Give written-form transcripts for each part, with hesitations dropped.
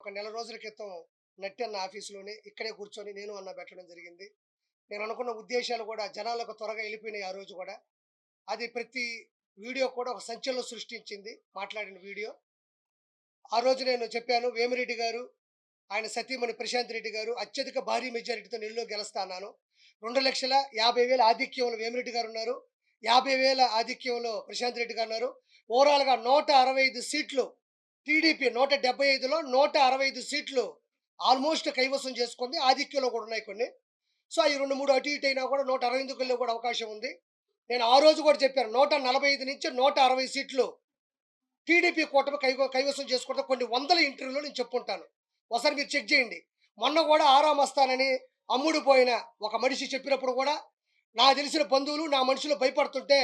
ఒక నెల రోజుల క్రితం నట్టి అన్న ఆఫీస్‌లోనే ఇక్కడే కూర్చొని నేను అన్న పెట్టడం జరిగింది. నేను అనుకున్న ఉద్దేశాలు కూడా జనాలకు త్వరగా ఎళ్ళిపోయినాయి ఆ రోజు కూడా. అది ప్రతి వీడియో కూడా ఒక సంచలనం సృష్టించింది మాట్లాడిన వీడియో. ఆ రోజు నేను చెప్పాను వేమిరెడ్డి గారు, ఆయన సతీమణి ప్రశాంత్ రెడ్డి గారు అత్యధిక భారీ మెజారిటీతో నెల్లూరులో గెలుస్తా అన్నాను. 2,50,000 ఆధిక్యంలో వేమిరెడ్డి గారున్నారు. 50,000 ఆధిక్యంలో ప్రశాంత్ రెడ్డి గారున్నారు. ఓవరాల్‌గా 165 సీట్లు టీడీపీ 175లో 165 సీట్లు ఆల్మోస్ట్ కైవసం చేసుకుంది. ఆధిక్యంలో కూడా ఉన్నాయి కొన్ని. సో, అయి 2, 3 అటు ఇటు అయినా కూడా 168కి వెళ్ళే కూడా అవకాశం ఉంది. నేను ఆ రోజు కూడా చెప్పాను. 145 నుంచి 160 సీట్లు టీడీపీ కూటమి కైవసం చేసుకుంటే కొన్ని వందల ఇంటర్వ్యూలో నేను చెప్పుంటాను. ఒకసారి మీరు చెక్ చేయండి. మొన్న కూడా ఆరామస్తానని అమ్ముడు పోయిన ఒక మనిషి చెప్పినప్పుడు కూడా నాకు తెలిసిన బంధువులు నా మనుషులు భయపడుతుంటే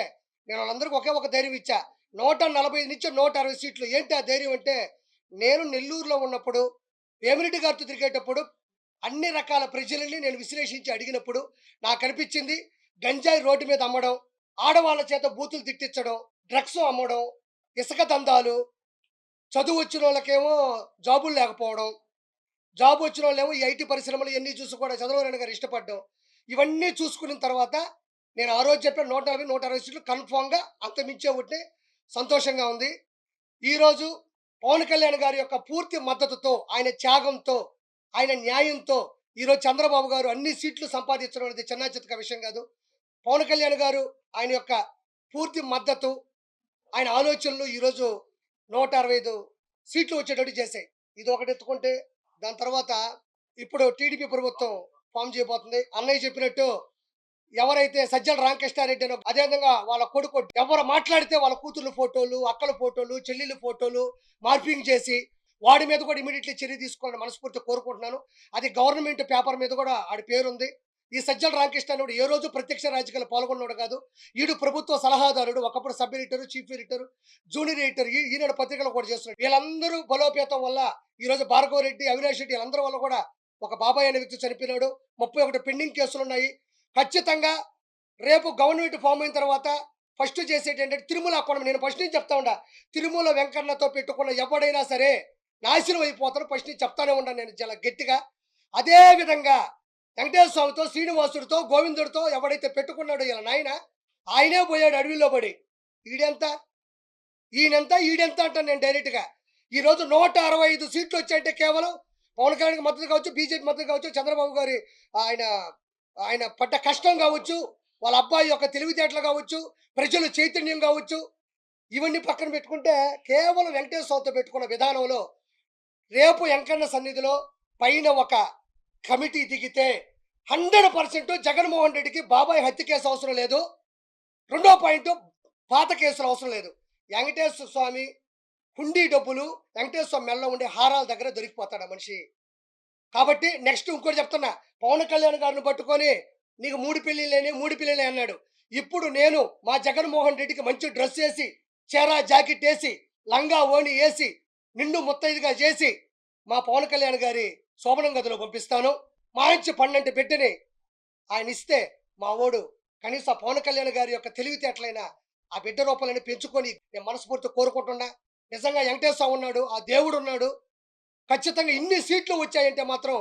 నేను వాళ్ళందరికీ ఒకే ఒక ధైర్యం ఇచ్చా. 145 నుంచి 160 సీట్లు. ఏంటి ఆ ధైర్యం అంటే, నేను నెల్లూరులో ఉన్నప్పుడు వేమిరెడ్డి గారితో తిరిగేటప్పుడు అన్ని రకాల ప్రజలని నేను విశ్లేషించి అడిగినప్పుడు నాకు అనిపించింది గంజాయి రోడ్డు మీద అమ్మడం, ఆడవాళ్ళ చేత బూతులు తిట్టించడం, డ్రగ్స్ అమ్మడం, ఇసుక దందాలు, చదువు వచ్చిన వాళ్ళకేమో జాబులు లేకపోవడం, జాబ్ వచ్చిన వాళ్ళేమో ఈ ఐటీ పరిశ్రమలు ఇవన్నీ చూసి కూడా చంద్రబాబు నాయుడు గారు ఇష్టపడ్డం. ఇవన్నీ చూసుకున్న తర్వాత నేను ఆ రోజు చెప్పిన 150, 160 సీట్లు కన్ఫామ్‌గా అంతమించే ఉంటే సంతోషంగా ఉంది. ఈరోజు పవన్ కళ్యాణ్ గారి యొక్క పూర్తి మద్దతుతో, ఆయన త్యాగంతో, ఆయన న్యాయంతో ఈరోజు చంద్రబాబు గారు అన్ని సీట్లు సంపాదించడం అనేది చిన్నా చితకా విషయం కాదు. పవన్ కళ్యాణ్ గారు ఆయన యొక్క పూర్తి మద్దతు, ఆయన ఆలోచనలు ఈరోజు 165 సీట్లు వచ్చేటట్టు చేశాయి. ఇది ఒకటి ఎత్తుకుంటే దాని తర్వాత ఇప్పుడు టీడీపీ ప్రభుత్వం ఫామ్ చేయబోతుంది. అన్నయ్య చెప్పినట్టు ఎవరైతే సజ్జల రామకృష్ణారెడ్డి అనో అదేవిధంగా వాళ్ళ కొడుకు ఎవరు మాట్లాడితే వాళ్ళ కూతుర్ల ఫోటోలు, అక్కల ఫోటోలు, చెల్లెళ్ళ ఫోటోలు మార్ఫింగ్ చేసి వాడి మీద కూడా ఇమీడియట్లీ చర్య తీసుకోవాలని మనస్ఫూర్తిగా కోరుకుంటున్నాను. అది గవర్నమెంట్ పేపర్ మీద కూడా ఆడి పేరుంది. ఈ సజ్జల రామకృష్ణ అనేవాడు ఏ రోజు ప్రత్యక్ష రాజకీయాల్లో పాల్గొన్నాడు కాదు. ఈడు ప్రభుత్వ సలహాదారుడు. ఒకప్పుడు sub editor, chief editor, junior editor Eenadu పత్రికలు కూడా చేస్తున్నాడు. వీళ్ళందరూ బలోపేతం వల్ల ఈరోజు భార్గవ్ రెడ్డి, అవినాష్ రెడ్డి వీళ్ళందరి వల్ల కూడా ఒక బాబాయ్ అనే వ్యక్తి చనిపోయినాడు. 31 పెండింగ్ కేసులు ఉన్నాయి. ఖచ్చితంగా రేపు గవర్నమెంట్ ఫామ్ అయిన తర్వాత ఫస్ట్ చేసేది ఏంటంటే తిరుమల అకౌంట్. నేను ఫస్ట్ నుంచి చెప్తా ఉండా, తిరుమల వెంకన్నతో పెట్టుకున్న ఎవడైనా సరే నాశనం అయిపోతారు. ఫస్ట్ నుంచి చెప్తానే ఉన్నాను నేను చాలా గట్టిగా. అదే విధంగా వెంకటేశ్వర స్వామితో, శ్రీనివాసుడితో, గోవిందుడితో ఎవడైతే పెట్టుకున్నాడో ఇలా నాయన, ఆయనే పోయాడు అడవిలో పడి. ఈడెంత ఈడెంత అంటాను నేను డైరెక్ట్గా. ఈరోజు 165 సీట్లు వచ్చాయంటే కేవలం పవన్ కళ్యాణ్కి మద్దతు కావచ్చు, బీజేపీ మద్దతు కావచ్చు, చంద్రబాబు గారి ఆయన ఆయన పడ్డ కష్టం కావచ్చు, వాళ్ళ అబ్బాయి యొక్క తెలివితేటలు కావచ్చు, ప్రజలు చైతన్యం కావచ్చు, ఇవన్నీ పక్కన పెట్టుకుంటే కేవలం వెంకటేశ్వర స్వామితో పెట్టుకున్న విధానంలో రేపు వెంకన్న సన్నిధిలో పైన ఒక కమిటీ దిగితే 100% జగన్మోహన్ రెడ్డికి బాబాయ్ హత్య కేసు అవసరం లేదు. రెండో పాయింట్, పాత కేసులు అవసరం లేదు. వెంకటేశ్వర స్వామి హుండీ డబ్బులు వెంకటేశ్వర స్వామి మెల్ల ఉండే హారాల దగ్గర దొరికిపోతాడు ఆ మనిషి. కాబట్టి నెక్స్ట్ ఇంకోటి చెప్తున్నా, పవన్ కళ్యాణ్ గారిని పట్టుకొని నీకు 3 పెళ్ళిళ్ళని 3 పెళ్ళిళ్ళే అన్నాడు. ఇప్పుడు నేను మా జగన్మోహన్ రెడ్డికి మంచి డ్రెస్ వేసి, చీర జాకెట్ వేసి, లంగా ఓణి వేసి, నిండు ముత్తైదుగా చేసి మా పవన్ కళ్యాణ్ గారి శోభనం గదిలో పంపిస్తాను. మంచి పన్నెండు బిడ్డని ఆయన ఇస్తే మా ఓడు కనీసం ఆ పవన్ కళ్యాణ్ గారి యొక్క తెలివితేటలైన ఆ బిడ్డ రూపాలని పెంచుకొని నేను మనస్ఫూర్తి కోరుకుంటున్నా. నిజంగా వెంకటేశ్వర స్వామి ఉన్నాడు, ఆ దేవుడు ఉన్నాడు. ఖచ్చితంగా ఇన్ని సీట్లు వచ్చాయంటే మాత్రం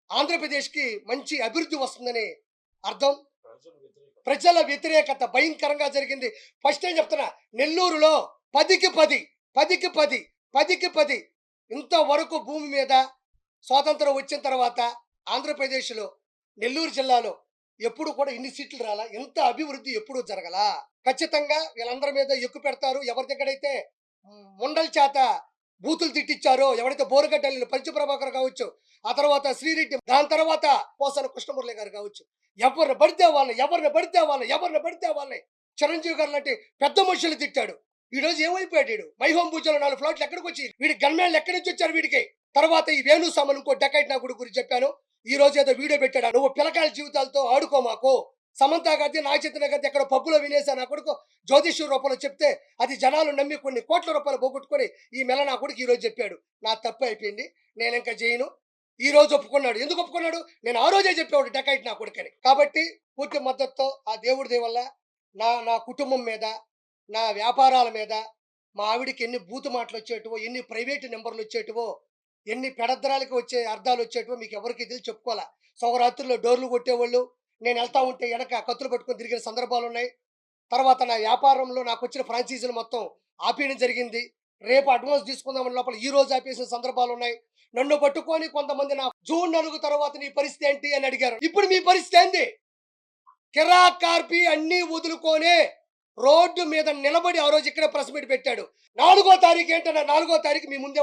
ఆంధ్రప్రదేశ్కి మంచి అభివృద్ధి వస్తుందని అర్థం. ప్రజల వ్యతిరేకత భయంకరంగా జరిగింది. ఫస్ట్ ఏం చెప్తున్నా, నెల్లూరులో 10కి 10, 10కి 10, 10కి 10 ఇంతవరకు భూమి మీద స్వాతంత్రం వచ్చిన తర్వాత ఆంధ్రప్రదేశ్లో నెల్లూరు జిల్లాలో ఎప్పుడు కూడా ఇన్ని సీట్లు రాలా, ఇంత అభివృద్ధి ఎప్పుడు జరగలా. ఖచ్చితంగా వీళ్ళందరి మీద ఎక్కువ పెడతారు. ఎవరి దగ్గరైతే ముండల చేత బూతులు తిట్టించారో, ఎవరైతే బోరుగడ్డలు పంచప్రభాకర్ కావచ్చు, ఆ తర్వాత శ్రీరెడ్డి, దాని తర్వాత పోసాన కృష్ణమురళి గారు కావచ్చు, ఎవరిని పడితే వాళ్ళని చిరంజీవి గారు లాంటి పెద్ద మనుషులు తిట్టాడు. ఈ రోజు ఏమైపోయాడు వీడు? మైహోం పూజలో 4 ఫ్లాట్లు ఎక్కడికి వచ్చి వీడి గన్మేళ్ళు ఎక్కడి నుంచి వచ్చారు వీడికి? తర్వాత ఈ వేణు సామన్ ఇంకో డెకైట్ నా గురించి చెప్పాను. ఈ రోజు ఏదో వీడియో పెట్టాడు, నువ్వు పిల్లకాయల జీవితాలతో ఆడుకో మాకు. సమంత గారి, నాగచైతన్య గారి ఎక్కడ పబ్బులో వినేసా నా కొడుకు జ్యోతిష్య రూపంలో చెప్తే అది జనాలు నమ్మి కొన్ని కోట్ల రూపాయలు పోగొట్టుకొని ఈ మెల నా కొడుకు ఈ రోజు చెప్పాడు. నా తప్పు అయిపోయింది, నేను ఇంకా చేయను. ఈ రోజు ఒప్పుకున్నాడు. ఎందుకు ఒప్పుకున్నాడు? నేను ఆ రోజే చెప్పేవాడు డెకైట్ నా కొడుకని. కాబట్టి పూర్తి మద్దతుతో ఆ దేవుడి దయ వల్ల నా నా కుటుంబం మీద, నా వ్యాపారాల మీద, మా ఆవిడికి ఎన్ని బూతు మాటలు వచ్చేటివో, ఎన్ని ప్రైవేటు నెంబర్లు వచ్చేటివో ఎన్ని పెడద్దరాలకి వచ్చే అర్థాలు వచ్చేటివో మీకు ఎవరికి తెలిసి చెప్పుకోవాలా. సౌరాత్రుల్లో డోర్లు కొట్టేవాళ్ళు, నేను వెళ్తా ఉంటే వెనక కత్తులు పట్టుకొని తిరిగిన సందర్భాలున్నాయి. తర్వాత నా వ్యాపారంలో నాకొచ్చిన ఫ్రాంచైజీలు మొత్తం ఆపేయడం జరిగింది. రేపు అడ్వాన్స్ తీసుకుందామని లోపల ఈ రోజు ఆపేసిన సందర్భాలున్నాయి. నన్ను పట్టుకొని కొంతమంది నా జూన్ 4 తర్వాత నీ పరిస్థితి ఏంటి అని అడిగారు. ఇప్పుడు మీ పరిస్థితి ఏంది? కిరాక్ కార్పి అన్నీ వదులుకొని రోడ్డు మీద నిలబడి ఆ రోజు ఇక్కడే ప్రెస్ మీట్ పెట్టాడు. 4వ తారీఖు ఏంటన్నా, 4వ తారీఖు మీ ముందే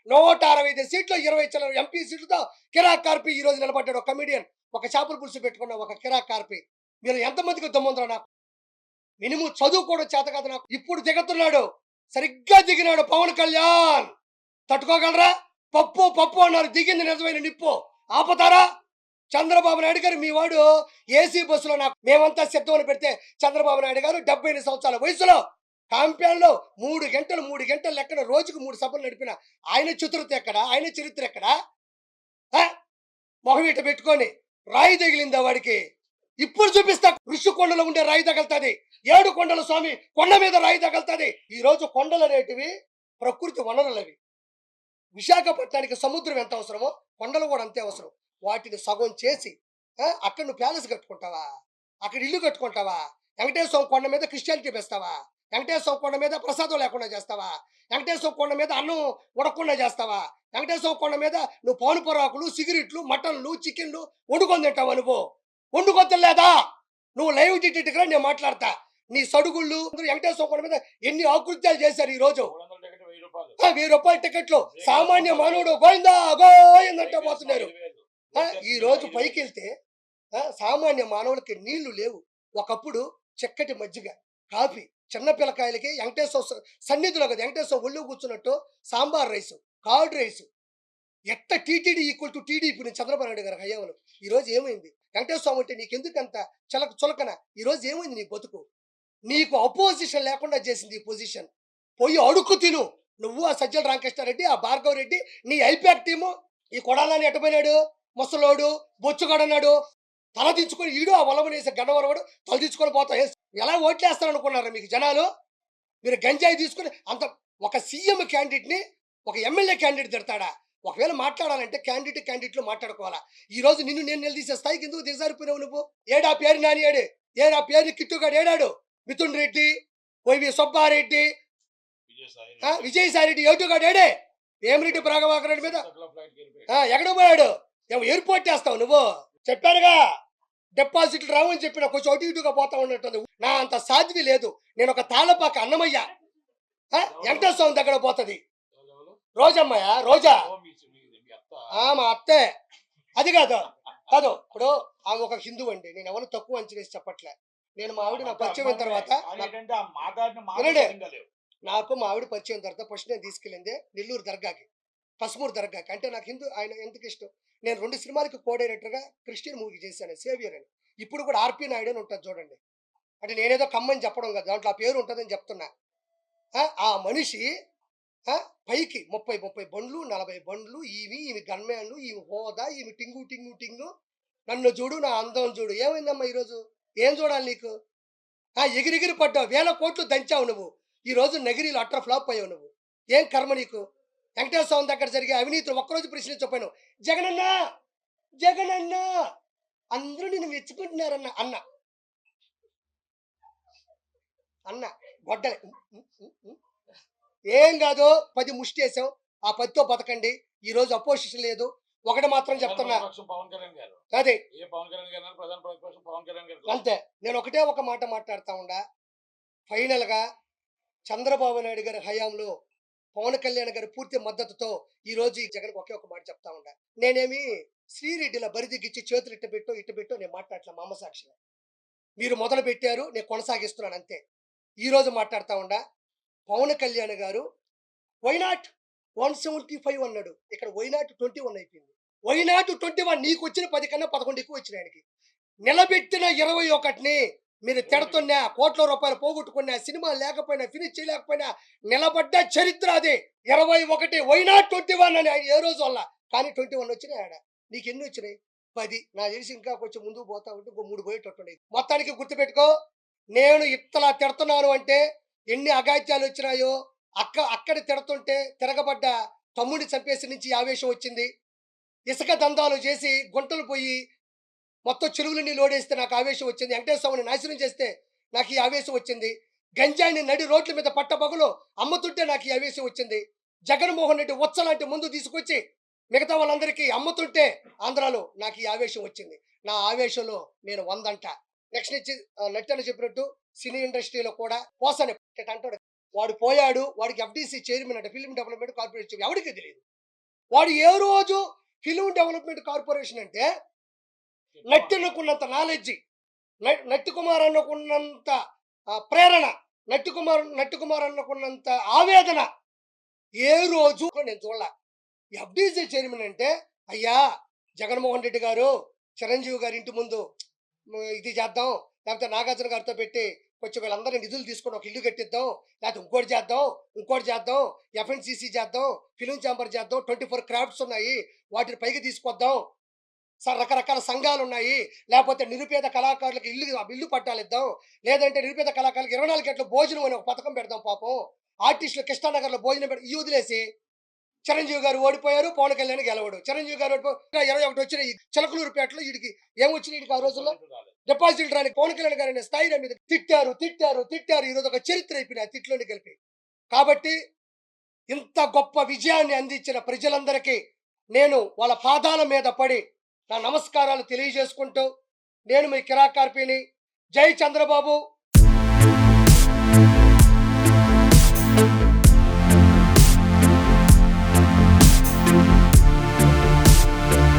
165 సీట్లు 20 చిల్లర ఎంపీ సీట్లతో కిరాక్ కార్పి ఈ రోజు నిలబడ్డాడు. ఒక కమిడియన్, ఒక చేపల పులుసు పెట్టుకున్న ఒక కిరాక్ కార్పి. మీరు ఎంతమందికి దమ్ముందరా? నాకు మినిమం చదువు కూడా చేత కాదు నాకు. ఇప్పుడు దిగుతున్నాడు, సరిగ్గా దిగినాడు పవన్ కళ్యాణ్. తట్టుకోగలరా? పప్పు పప్పు అన్నారు, దిగింది నిజమైన నిప్పు. ఆపుతారా? చంద్రబాబు నాయుడు గారు మీ వాడు ఏసీ బస్సులో నాకు మేమంతా సిద్ధమని పెడితే చంద్రబాబు నాయుడు గారు 78 సంవత్సరాల వయసులో కాంప్యాన్లో 3 గంటలు లెక్కన రోజుకు 3 సభలు నడిపిన ఆయన చతురత ఎక్కడ? ఆయన చరిత్ర ఎక్కడ? మొహం ఇట పెట్టుకొని రాయి తగిలిందా వాడికి? ఇప్పుడు చూపిస్తా. ఋషికొండలో ఉండే రాయి తగలుతుంది, 7 కొండల స్వామి కొండ మీద రాయి తగలుతుంది. ఈ రోజు కొండలు అనేటివి ప్రకృతి వనరులు. అవి విశాఖపట్నానికి సముద్రం ఎంత అవసరమో కొండలు కూడా అంతే అవసరం. వాటిని సగం చేసి అక్కడ నువ్వు ప్యాలెస్ కట్టుకుంటావా? అక్కడ ఇల్లు కట్టుకుంటావా? వెంకటేశ్వర కొండ మీద క్రిస్టియానిటీ పెస్తావా? వెంకటేశ్వర కొండ మీద ప్రసాదం లేకుండా చేస్తావా? వెంకటేశ్వర కొండ మీద అన్నం ఉడకుండా చేస్తావా? వెంకటేశ్వర కొండ మీద నువ్వు పాను పొరాకులు, సిగరెట్లు, మటన్లు, చికెన్లు వండుకొని తింటావా? నువ్వు వండుకొని లేదా? నువ్వు లైవ్ టికెట్గా నేను మాట్లాడతా. నీ సడుగుళ్ళు వెంకటేశ్వర కొండ మీద ఎన్ని ఆకృత్యాలు చేశారు. ఈ రోజు 1000 రూపాయల టికెట్లు సామాన్య మానవుడు గోయిందా గోయిందంటే పోతున్నారు. ఈ రోజు పైకి వెళ్తే సామాన్య మానవులకి నీళ్లు లేవు. ఒకప్పుడు చక్కటి మజ్జిగ, కాఫీ, చిన్న పిల్లకాయలకి వెంకటేశ్వర సన్నిధిలో కదా వెంకటేశ్వర ఒళ్ళు కూర్చున్నట్టు సాంబార్ రైసు, కార్డ్ రైసు. ఎట్ట TTD equal to TDP Chandrababu Naidu గారి హయాంలో. ఈ రోజు ఏమైంది? వెంకటేశ్వర అంటే నీకెందుకు అంత చులకన? ఈ రోజు ఏమైంది నీ బతుకు? నీకు అపోజిషన్ లేకుండా చేసింది ఈ పొజిషన్. పోయి అడుక్కు తిను. నువ్వు, ఆ సజ్జల రామకృష్ణారెడ్డి, ఆ భార్గవ్ రెడ్డి, నీ ఐపాక్ టీము. ఈ కొడాలని ఎట్టపోయినాడు, ముసలోడు బొచ్చుగాడన్నాడు. తల దించుకొని ఈడు ఆ వలమనేసి గన్నవరవాడు తల దించుకొని పోతా. ఎలా ఓట్లేస్తారు అనుకున్నారా మీకు జనాలు? మీరు గంజాయి తీసుకుని అంత ఒక సీఎం క్యాండిడేట్ని ఒక ఎమ్మెల్యే క్యాండిడేట్ తిడతాడా? ఒకవేళ మాట్లాడాలంటే క్యాండిడేట్లు మాట్లాడుకోవాలా. ఈ రోజు నిన్ను నేను నిలదీసే స్థాయికి ఎందుకు దిగజారిపోయినావు నువ్వు? ఏడా పేరు నానియాడు, ఏడా పేరు కిట్టుగాడు, ఏడాడు మిథున్ రెడ్డి, వైవి సుబ్బారెడ్డి, విజయసాయి రెడ్డి, ఏటుగాడు ఏడే, వేమిరెడ్డి ప్రభాకర్ రెడ్డి మీద ఎక్కడ పోయాడు? ఎయిర్పోర్ట్ చేస్తావు నువ్వు. చెప్పారుగా డిపాజిట్లు రావని చెప్పిన కొంచెం అటు ఇటుగా పోతా ఉన్నట్టుంది. నా అంత సాధ్వి లేదు. నేను ఒక తాళపాక అన్నమయ్య వెంకటేశ్వరం దగ్గర పోతుంది. రోజమ్మయ్య, రోజా మా అత్తే. అది కాదు కాదు ఇప్పుడు ఆమె ఒక హిందూ అండి. నేను ఎవరు తక్కువ అంచనేసి చెప్పట్లే. నేను మా ఆవిడ నా పరిచయం అయిన తర్వాత నాకు మా ఆవిడ పరిచయం తర్వాత ఫస్ట్ నేను తీసుకెళ్ళింది నెల్లూరు దర్గాకి, పసుమూరు దర్గాకి. అంటే నాకు హిందూ ఆయన ఎందుకు ఇష్టం. నేను 2 సినిమాలకి కో డైరెక్టర్గా క్రిస్టియన్ మూవీకి చేశాను, సేవియర్ అని. ఇప్పుడు కూడా ఆర్పి నాయుడు అని ఉంటుంది చూడండి. అంటే నేనేదో కమ్మని చెప్పడం కాదు, దాంట్లో ఆ పేరు ఉంటుందని చెప్తున్నా. ఆ మనిషి పైకి 30 బండ్లు, 40 బండ్లు, ఈమె గన్మ్యాన్లు, ఈమె హోదా, ఈమె టింగు. నన్ను చూడు, నా అందం చూడు. ఏమైందమ్మా ఈరోజు? ఏం చూడాలి నీకు? ఎగిరిగిరి పడ్డావు, 1000 కోట్లు దంచావు నువ్వు. ఈ రోజు నగిరీలు అట్ర ఫ్లాప్ అయ్యావు నువ్వు. ఏం కర్మ నీకు? వెంకటేశ్వర స్వామి దగ్గర జరిగే అవినీతిని ఒక్కరోజు ప్రశ్నించకపోయాను. జగనన్న అందరూ నిన్ను మెచ్చుకుంటున్నారన్న అన్న గొడ్డలే. ఏం కాదు, 10 ముష్టి వేసాం, ఆ 10తో బతకండి. ఈ రోజు అపోజిషన్ లేదు. ఒకటి మాత్రం చెప్తున్నా, అదే అంతే. నేను ఒకటే ఒక మాట మాట్లాడుతా ఉండా. ఫైనల్ గా చంద్రబాబు నాయుడు గారి హయాంలో పవన్ కళ్యాణ్ గారి పూర్తి మద్దతుతో ఈ రోజు ఈ జగన్ ఒకే ఒక మాట చెప్తా ఉండా. నేనేమి శ్రీరెడ్డిలా బరిదిగిచ్చి చేతులు ఇట్టు పెట్టో నేను మాట్లాడలే. మా అమ్మ సాక్షిగా మీరు మొదలు పెట్టారు, నేను కొనసాగిస్తున్నాను అంతే. ఈ రోజు మాట్లాడుతా ఉండా. పవన్ కళ్యాణ్ గారు వైనాట్ 175 అన్నాడు, ఇక్కడ వైనాట్ 21 అయిపోయింది. వైనాట్ 21, నీకు వచ్చిన 10 కన్నా 11 ఎక్కువ వచ్చిన ఆయనకి. నిలబెట్టిన 21ని మీరు తిడుతున్నా, కోట్ల రూపాయలు పోగొట్టుకున్నా, సినిమా లేకపోయినా, ఫినిష్ చేయలేకపోయినా నిలబడ్డ చరిత్ర అదే. 21 వైనాట్ 21 అని ఆయన ఏ రోజు వల్ల. కానీ 21 వచ్చినాయి ఆడ. నీకు ఎన్ని వచ్చినాయి? 10. నా తెలిసి ఇంకా కొంచెం ముందుకు పోతా ఉంటే ఇంకో 3 పోయేటట్టు. మొత్తానికి గుర్తుపెట్టుకో, నేను ఇట్లా తిడుతున్నాను అంటే ఎన్ని అగాత్యాలు వచ్చినాయో. అక్కడ తిడుతుంటే తిరగబడ్డ తమ్ముడిని చంపేసి నుంచి ఈ ఆవేశం వచ్చింది. ఇసుక దందాలు చేసి గుంటలు పోయి మొత్తం చెరువులన్నీ లోడేస్తే నాకు ఆవేశం వచ్చింది. వెంకటేశ్వర స్వామిని నాశనం చేస్తే నాకు ఈ ఆవేశం వచ్చింది. గంజాయిని నడి రోడ్ల మీద పట్టపగలు అమ్ముతుంటే నాకు ఈ ఆవేశం వచ్చింది. జగన్మోహన్ రెడ్డి ఉచ్చలాంటి ముందు తీసుకొచ్చి మిగతా వాళ్ళందరికీ అమ్ముతుంటే ఆంధ్రాలో నాకు ఈ ఆవేశం వచ్చింది. నా ఆవేశంలో నేను 100 అంట. నెక్స్ట్ నుంచి నట్టన చెప్పినట్టు సినీ ఇండస్ట్రీలో కూడా పోసాని అంటాడు. వాడు పోయాడు. వాడికి ఎఫ్‌డీసీ చైర్మన్ అంట, ఫిల్మ్ డెవలప్‌మెంట్ కార్పొరేషన్. ఎవడికి తెలియదు. వాడు ఏ రోజు ఫిల్మ్ డెవలప్‌మెంట్ కార్పొరేషన్ అంటే నట్టెన్నకున్నంత నాలెడ్జి, నట్టి కుమార్ అన్నకున్నంత ప్రేరణ, నట్టి కుమార్ అన్నకున్నంత ఆవేదన ఏ రోజు నేను చూడలే. ఎఫ్‌డీసీ చైర్మన్ అంటే, అయ్యా జగన్మోహన్ రెడ్డి గారు చిరంజీవి గారి ఇంటి ముందు ఇది చేద్దాం, లేకపోతే నాగార్జున గారితో పెట్టి కొంచెం వీళ్ళందరినీ నిధులు తీసుకొని ఒక ఇల్లు కట్టిద్దాం, లేకపోతే ఇంకోటి చేద్దాం, ఎఫ్ఎన్సీసీ చేద్దాం, ఫిలిం ఛాంబర్ చేద్దాం, 24 క్రాఫ్ట్స్ ఉన్నాయి, వాటిని పైకి తీసుకొద్దాం, రకరకాల సంఘాలు ఉన్నాయి, లేకపోతే నిరుపేద కళాకారులకు ఇల్లు పట్టాలిద్దాం, లేదంటే నిరుపేద కళాకారులకు 24 గంటల భోజనం అని ఒక పథకం పెడదాం. పాపం ఆర్టిస్టులు కృష్ణానగర్లో భోజనం పెట్టి ఈ వదిలేసి చిరంజీవి గారు ఓడిపోయారు, పవన్ కళ్యాణ్ గెలవడు. చిరంజీవి గారు 21 వచ్చిన ఈ చిలకలూరుపేటలో వీడికి ఏమొచ్చినాయి? వీడికి ఆ రోజుల్లో డిపాజిట్ రాని పవన్ కళ్యాణ్ గారి స్థాయి మీద తిట్టారు. ఈరోజు ఒక చరిత్ర అయిపోయినాయి ఆ తిట్లోని కలిపి. కాబట్టి ఇంత గొప్ప విజయాన్ని అందించిన ప్రజలందరికీ నేను వాళ్ళ పాదాల మీద పడి నా నమస్కారాలు తెలియజేసుకుంటూ, నేను మీ కిరాకార్పిని. జై చంద్రబాబు.